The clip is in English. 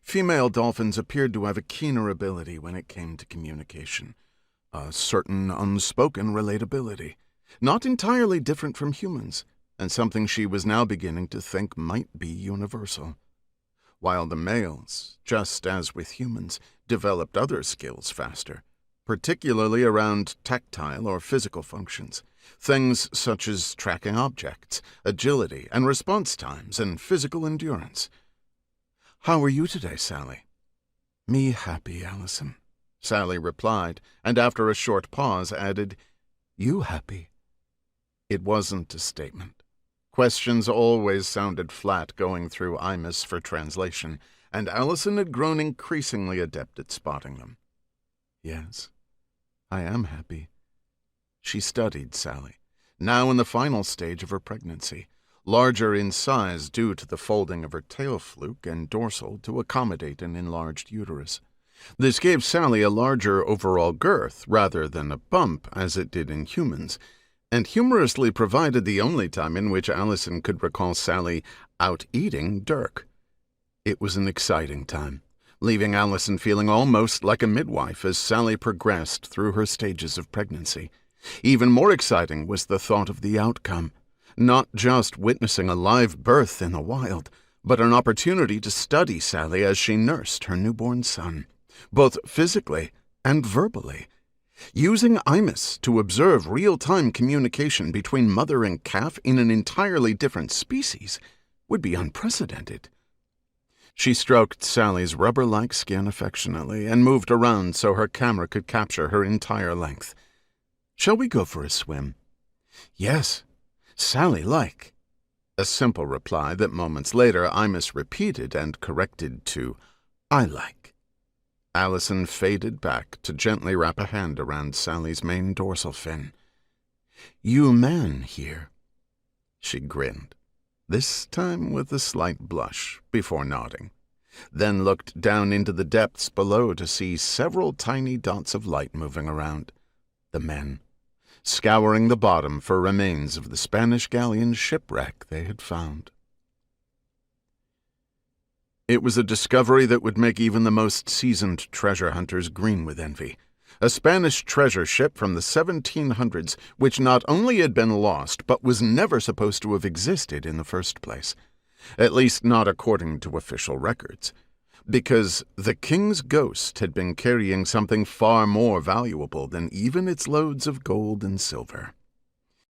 Female dolphins appeared to have a keener ability when it came to communication, a certain unspoken relatability, not entirely different from humans, and something she was now beginning to think might be universal. While the males, just as with humans, developed other skills faster, particularly around tactile or physical functions, things such as tracking objects, agility and response times, and physical endurance. "How are you today, Sally?" "Me happy, Alison," Sally replied, and after a short pause added, "You happy?" It wasn't a statement. Questions always sounded flat going through Imus for translation, and Alison had grown increasingly adept at spotting them. "Yes, I am happy." She studied Sally, now in the final stage of her pregnancy, larger in size due to the folding of her tail fluke and dorsal to accommodate an enlarged uterus. This gave Sally a larger overall girth rather than a bump as it did in humans, and humorously provided the only time in which Alison could recall Sally out eating Dirk. It was an exciting time, leaving Alison feeling almost like a midwife as Sally progressed through her stages of pregnancy. Even more exciting was the thought of the outcome, not just witnessing a live birth in the wild, but an opportunity to study Sally as she nursed her newborn son, both physically and verbally. Using Imus to observe real-time communication between mother and calf in an entirely different species would be unprecedented. She stroked Sally's rubber-like skin affectionately and moved around so her camera could capture her entire length. "Shall we go for a swim?" "Yes, Sally like." A simple reply that moments later Imus repeated and corrected to "I like." Alison faded back to gently wrap a hand around Sally's main dorsal fin. "You man here." She grinned, this time with a slight blush, before nodding, then looked down into the depths below to see several tiny dots of light moving around. The men, scouring the bottom for remains of the Spanish galleon's shipwreck they had found. It was a discovery that would make even the most seasoned treasure hunters green with envy. A Spanish treasure ship from the 1700s, which not only had been lost, but was never supposed to have existed in the first place. At least not according to official records. Because the king's ghost had been carrying something far more valuable than even its loads of gold and silver.